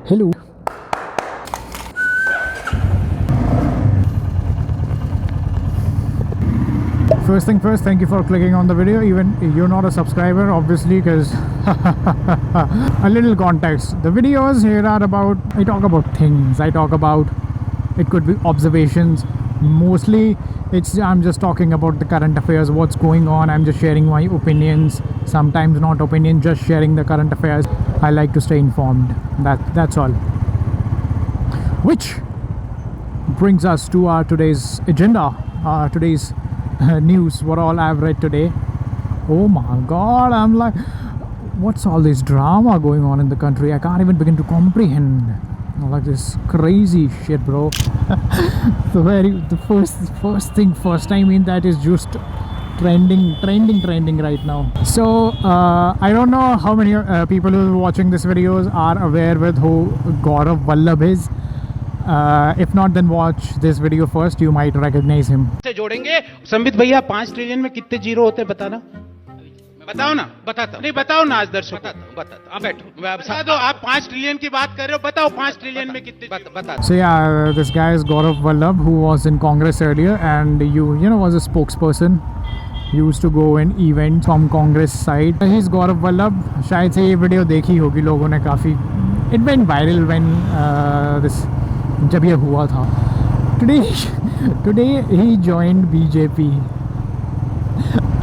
Hello. First thing first, thank you for clicking on the video. Even you're not a subscriber, obviously, because a little context. The videos here are about, I talk about things. I talk about, it could be observations. Mostly, I'm just talking about the current affairs, what's going on. I'm just sharing my opinions. Sometimes not opinion, just sharing the current affairs. I like to stay informed. That's all. Which brings us to our today's agenda. Today's news, what all I've read today. Oh my god, I'm like, what's all this drama going on in the country? I can't even begin to comprehend. Like this crazy shit, bro. First time in that is just trending right now. So I don't know how many people who are watching this videos are aware with who Gaurav Vallabh is. If not, then watch this video first. You might recognize him. से जोड़ेंगे संबित भैया 5 trillion में कितने zero होते हैं बताना बताओ ना बताता नहीं बताओ ना आज दर्शक बताता आप बैठो बता दो आप 5 ट्रिलियन की बात कर रहे हो बताओ 5 ट्रिलियन में कितने बता So yeah, this guy is Gaurav Vallabh, who was in Congress earlier and you know was a spokesperson. Used to go in events from Congress side. He's Gaurav Vallabh. शायद से ये वीडियो देखी होगी लोगों ने काफ़ी. It went viral when this जब ये हुआ था. Today he joined BJP.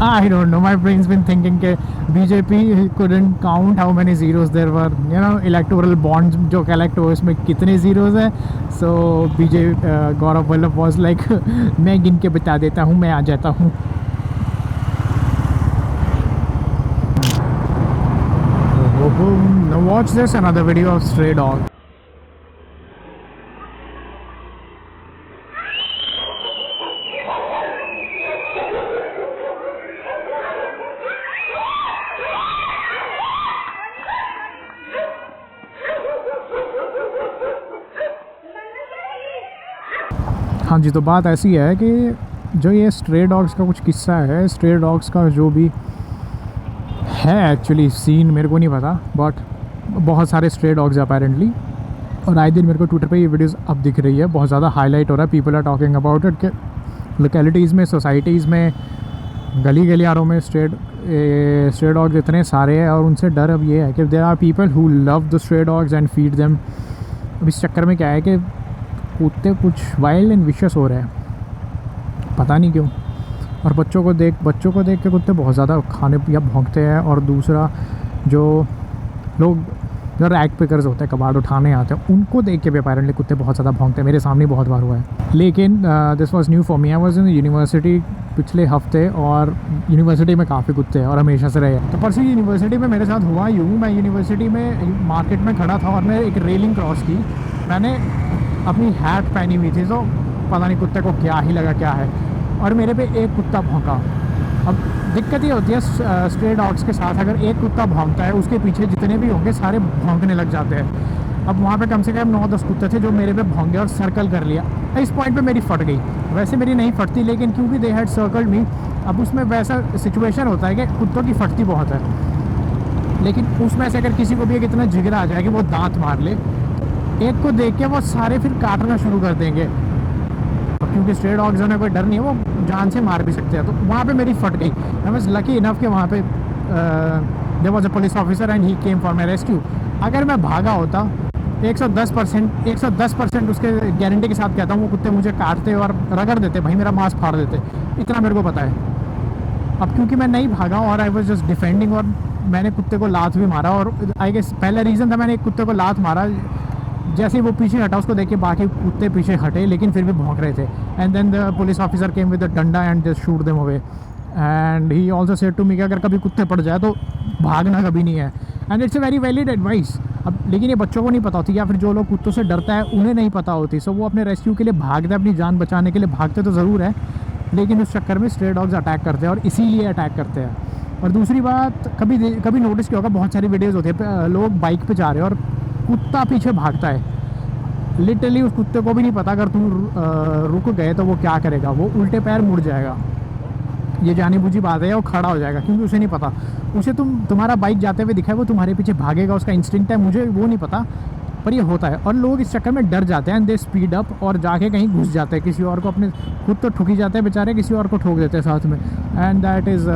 I don't know, my brain's been thinking that BJP couldn't count how many zeros there were, you know, electoral bonds जो collect हुए उसमें कितने zeros हैं. So Gaurav Vallabh was like मैं गिन के बता देता हूँ, मैं आ जाता हूँ. Now watch this, another video of stray dog. हाँ जी, तो बात ऐसी है कि जो ये स्ट्रे डॉग्स का कुछ किस्सा है, स्ट्रे डॉग्स का जो भी है एक्चुअली सीन मेरे को नहीं पता, बट बहुत सारे स्ट्रे डॉग्स अपेरेंटली, और आए दिन मेरे को ट्विटर पे ये वीडियोस अब दिख रही है, बहुत ज़्यादा हाईलाइट हो रहा है. People are talking about it कि लोकेलिटीज़ में, सोसाइटीज़ में, गली गलियारों में स्ट्रे डॉग्स इतने सारे हैं और उनसे डर अब ये है कि there are people who love the stray dogs and feed them. अब इस चक्कर में क्या है कि कुत्ते कुछ वाइल्ड एंड विशियस हो रहे हैं, पता नहीं क्यों. और बच्चों को देख के कुत्ते बहुत ज़्यादा खाने या भौंकते हैं. और दूसरा जो लोग जो रैग पिकर्स होते हैं, कबाड़ उठाने आते हैं, उनको देख के भी अपेरेंटली कुत्ते बहुत ज़्यादा भौंकते हैं. मेरे सामने बहुत बार हुआ है. लेकिन this was new for me. I was in university पिछले हफ्ते और यूनिवर्सिटी में काफ़ी कुत्ते हैं और हमेशा से रहे हैं. तो परसों यूनिवर्सिटी में मेरे साथ हुआ यूँ, मैं यूनिवर्सिटी में मार्केट में खड़ा था और मैं एक रेलिंग क्रॉस की. मैंने अपनी हैट पहनी हुई थी, तो पता नहीं कुत्ते को क्या ही लगा क्या है, और मेरे पे एक कुत्ता भौंका. अब दिक्कत ये होती है स्ट्रे डॉग्स के साथ, अगर एक कुत्ता भौंकता है उसके पीछे जितने भी होंगे सारे भौंकने लग जाते हैं. अब वहाँ पे कम से कम 9-10 कुत्ते थे जो मेरे पे भौंके और सर्कल कर लिया. इस पॉइंट पे मेरी फट गई. वैसे मेरी नहीं फटती, लेकिन क्योंकि दे हैड सर्कल्ड मी, अब उसमें वैसा सिचुएशन होता है कि कुत्तों की फटती बहुत है, लेकिन उसमें से अगर किसी को भी एक इतना जिगरा आ जाए कि वो दांत मार ले, एक को देख के वो सारे फिर काटना शुरू कर देंगे. अब क्योंकि स्ट्रे डॉग्स होने कोई डर नहीं है, वो जान से मार भी सकते हैं. तो वहाँ पे मेरी फट गई. आई वाज लकी इनफ कि वहाँ पे there was a police officer and he came for my rescue. अगर मैं भागा होता 110% उसके गारंटी के साथ कहता हूँ वो कुत्ते मुझे काटते और रगड़ देते, भाई मेरा मांस फाड़ देते, इतना मेरे को पता है. अब क्योंकि मैं नहीं भागा और आई वाज जस्ट डिफेंडिंग, और मैंने कुत्ते को लात भी मारा. और आई गेस पहला रीज़न था, मैंने एक कुत्ते को लात मारा, जैसे ही वो पीछे हटा उसको देख के बाकी कुत्ते पीछे हटे, लेकिन फिर भी भौंक रहे थे. And then the police officer came with the danda and just shoot them away. And he also said to me कि अगर कभी कुत्ते पड़ जाए तो भागना कभी नहीं है. And it's a very valid advice. अब लेकिन ये बच्चों को नहीं पता होती, या फिर जो लोग कुत्तों से डरता है उन्हें नहीं पता होती. सो वो अपने रेस्क्यू के लिए भागते, अपनी जान बचाने के लिए भागते तो ज़रूर है, लेकिन उस चक्कर में स्ट्रे डॉग्स अटैक करते हैं और इसीलिए अटैक करते हैं. और दूसरी बात, कभी नोटिस किया होगा, बहुत सारी वीडियोज़ होती है, लोग बाइक पर जा रहे हैं और कुत्ता पीछे भागता है. लिटरली उस कुत्ते को भी नहीं पता अगर तुम रुक गए तो वो क्या करेगा, वो उल्टे पैर मुड़ जाएगा. ये जानी बुझी बात है, वो खड़ा हो जाएगा, क्योंकि उसे नहीं पता. उसे तुम्हारा बाइक जाते हुए दिखा है, वो तुम्हारे पीछे भागेगा, उसका इंस्टिंक्ट है. मुझे वो नहीं पता, पर ये होता है और लोग इस चक्कर में डर जाते हैं एंड दे स्पीड अप और जाके कहीं घुस जाते हैं, किसी और को अपने खुद तो ठुकी जाते हैं बेचारे, किसी और को ठोक देते हैं साथ में। And that is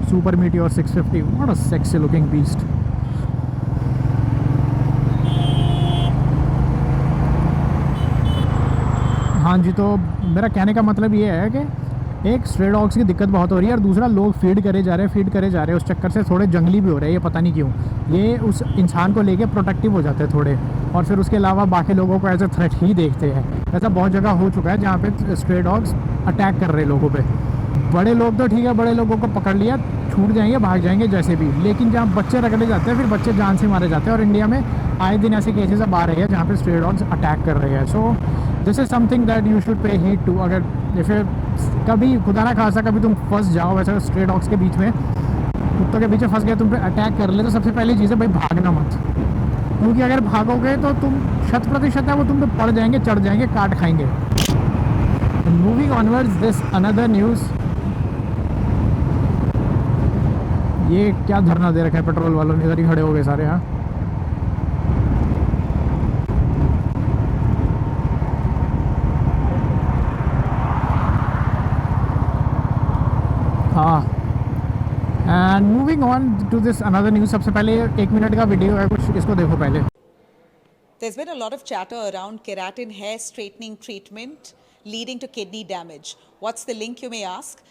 super meteor 650, what a sexy looking beast. हाँ जी, तो मेरा कहने का मतलब ये है कि एक स्ट्रे डॉग्स की दिक्कत बहुत हो रही है और दूसरा लोग फीड करे जा रहे हैं उस चक्कर से थोड़े जंगली भी हो रहे हैं, ये पता नहीं क्यों। ये उस इंसान को लेके प्रोटेक्टिव हो जाते हैं थोड़े, और फिर उसके अलावा बाकी लोगों को एज ए थ्रेट ही देखते हैं। ऐसा बहुत जगह हो चुका है जहाँ पे स्ट्रे डॉग्स अटैक कर रहे हैं लोगों पे। बड़े लोग तो ठीक है, बड़े लोगों को पकड़ लिया, छूट जाएंगे, भाग जाएंगे जैसे भी, लेकिन जहाँ बच्चे रगड़े जाते हैं फिर बच्चे जान से मारे जाते हैं। और इंडिया में आए दिन ऐसे केसेस अब आ रहे हैं जहाँ पे स्ट्रे डॉग्स अटैक कर रहे हैं। So this is something that you should pay heed to. अगर जैसे कभी खुदा ना खासा कभी तुम फंस जाओ वैसे स्ट्रे डॉग्स के बीच में, कुत्तों के पीछे फंस गए, तुम पे अटैक कर ले, तो सबसे पहली चीज़ है भाई भागना मत, क्योंकि अगर भागोगे तो तुम 100% है वो तुम पे पड़ जाएंगे, चढ़ जाएंगे, काट खाएंगे। Moving onwards, this another news. ये क्या धरना दे रखा है पेट्रोल वालों ने, इधर ही खड़े हो गए सारे। हाँ, and moving on to this another news. सबसे पहले 1 मिनट का वीडियो है कुछ, इसको देखो पहले। There's been a lot of chatter around keratin hair straightening treatment leading to kidney damage. What's the link, you may ask?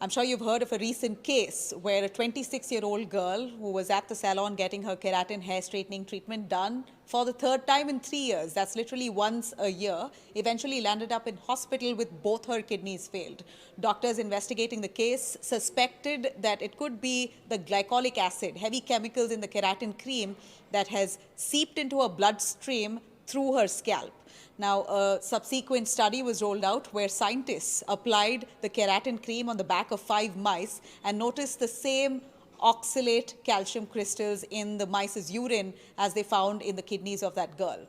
I'm sure you've heard of a recent case where a 26-year-old girl who was at the salon getting her keratin hair straightening treatment done for the 3rd time in 3 years, that's literally once a year, eventually landed up in hospital with both her kidneys failed. Doctors investigating the case suspected that it could be the glycolic acid, heavy chemicals in the keratin cream that has seeped into her bloodstream through her scalp. Now, a subsequent study was rolled out where scientists applied the keratin cream on the back of 5 mice and noticed the same oxalate calcium crystals in the mice's urine as they found in the kidneys of that girl.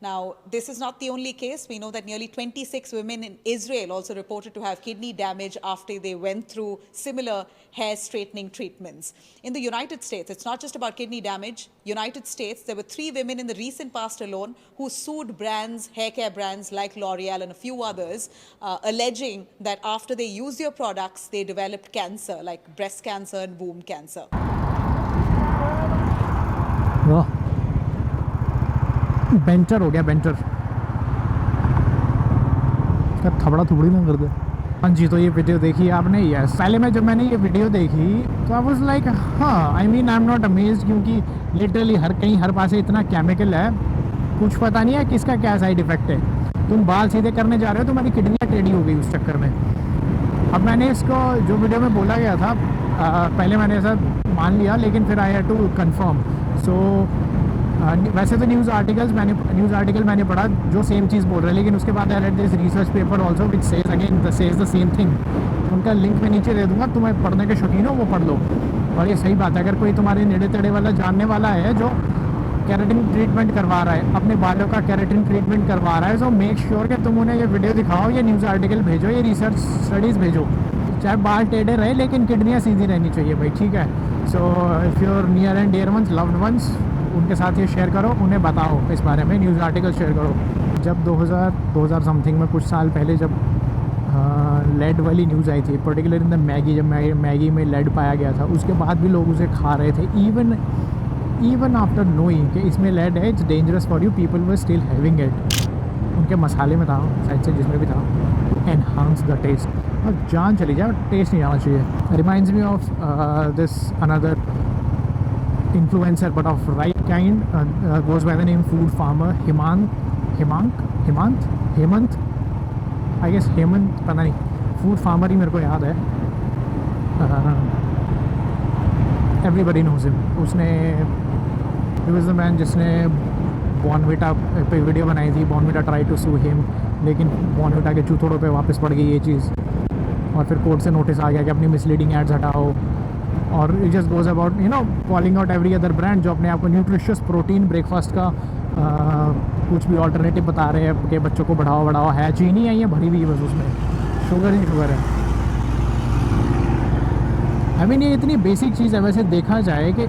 Now, this is not the only case. We know that nearly 26 women in Israel also reported to have kidney damage after they went through similar hair straightening treatments. In the United States, it's not just about kidney damage. United States, there were 3 women in the recent past alone who sued brands, hair care brands like L'Oreal and a few others, alleging that after they used their products, they developed cancer, like breast cancer and womb cancer. वाह, banter हो गया, banter का थबड़ा थुबड़ी ना कर दे। हाँ जी, तो ये video देखी आपने? यस। पहले मैं जब मैंने ये वीडियो देखी तो आई वाज लाइक हाँ, I mean I am not amazed, क्योंकि लिटरली हर कहीं हर पासे इतना केमिकल है, कुछ पता नहीं है किसका क्या साइड इफेक्ट है। तुम बाल सीधे करने जा रहे हो, तुम्हारी किडनियाँ टेढ़ी हो गई उस चक्कर में। अब मैंने इसको जो वीडियो में बोला गया था पहले मैंने ऐसा मान लिया, लेकिन फिर आई हैड टू कंफर्म। सो वैसे तो न्यूज़ आर्टिकल मैंने पढ़ा जो सेम चीज़ बोल रहे हैं, लेकिन उसके बाद I read this research paper also which says again says the same thing. उनका लिंक मैं नीचे दे दूंगा, तुम्हें पढ़ने के शौकीन हो वो पढ़ लो। और ये सही बात है, अगर कोई तुम्हारे नेड़े तेड़े वाला जानने वाला है जो केराटिन ट्रीटमेंट करवा रहा है, अपने बालों का केराटिन ट्रीटमेंट करवा रहा है, सो मेक श्योर कि तुम उन्हें ये वीडियो दिखाओ, ये न्यूज़ आर्टिकल भेजो, ये रिसर्च स्टडीज़ भेजो। चाहे बाल टेढ़े रहे लेकिन किडनियाँ सीधी रहनी चाहिए भाई, ठीक है। So if your near and dear ones, loved ones, उनके साथ ये शेयर करो, उन्हें बताओ इस बारे में, न्यूज़ आर्टिकल शेयर करो। जब 2000 समथिंग में, कुछ साल पहले, जब लेड वाली न्यूज़ आई थी, पर्टिकुलर इन द मैगी, जब मैगी में लेड पाया गया था, उसके बाद भी लोग उसे खा रहे थे। इवन आफ्टर नोइंग कि इसमें लेड है, it's dangerous for you, people were still having it. उनके मसाले में था शायद से, जिसमें भी था, एनहांस द टेस्ट। और जान चली जाए, टेस्ट नहीं आना चाहिए। Reminds me of this another influencer but of right kind, goes by the name Food Farmer, Hemant, I guess Hemant, पता नहीं, Food Farmer ही मेरे को याद है। Everybody knows him। उसने, he was the man जिसने बॉर्नविटा पे वीडियो बनाई थी, Bournvita try to sue him, लेकिन बॉर्नविटा के चूथोड़ों पे वापस पड़ गई ये चीज़, और फिर कोर्ट से नोटिस आ गया कि अपनी मिसलीडिंग एड्स हटाओ। और it just goes about calling out every other brand जो अपने आप को न्यूट्रिशियस प्रोटीन ब्रेकफास्ट का कुछ भी ऑल्टरनेटिव बता रहे हैं कि बच्चों को बढ़ाओ है, चीनी है, ये भरी हुई है बस, उसमें शुगर ही शुगर है। आई मीन ये इतनी बेसिक चीज़ है वैसे देखा जाए कि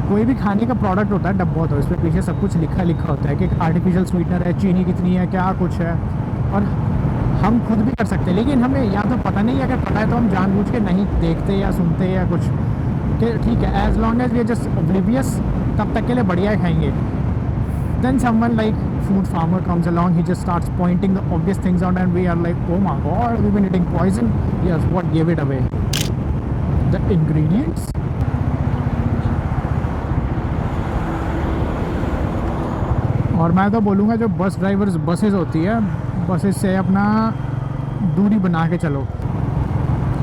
कोई भी खाने का प्रोडक्ट होता है डब्बा होता है, उस पर पीछे सब कुछ लिखा होता है कि आर्टिफिशियल स्वीटनर है, चीनी कितनी है, क्या कुछ है, और हम खुद भी कर सकते हैं। लेकिन हमें या तो पता नहीं, अगर पता है तो हम जानबूझ के नहीं देखते या सुनते या कुछ, कि ठीक है as long as we are just oblivious, तब तक के लिए बढ़िया ही खाएंगे। Then someone like food farmer comes along, he just starts pointing the obvious things out and we are like, oh my god, we've been eating poison. Yes, what gave it away? The ingredients. और मैं तो बोलूँगा जो bus drivers buses होती है, buses से अपना दूरी बना के चलो।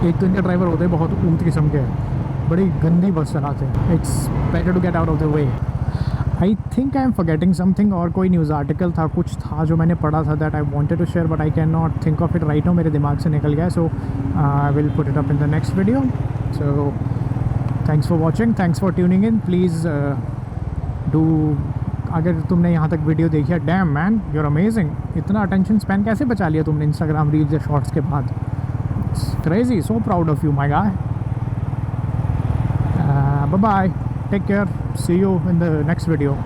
एक तो इनके ड्राइवर होते हैं बहुत ऊंट किस्म के, बड़ी गंदी बस चलाते हैं। It's better to get out of the way. I think I am forgetting something, और कोई न्यूज़ आर्टिकल था, कुछ था जो मैंने पढ़ा था that I wanted to share but I can not think of it right now, मेरे दिमाग से निकल गया। So I will put it up in the next video. So thanks for watching, thanks for tuning in. Please do, अगर तुमने यहाँ तक video देखी है, damn man you are amazing. इतना अटेंशन स्पैन कैसे बचा लिया तुमने इंस्टाग्राम रील्स या शॉर्ट्स के बाद? It's crazy, so proud of you my guy. Bye bye, take care, see you in the next video.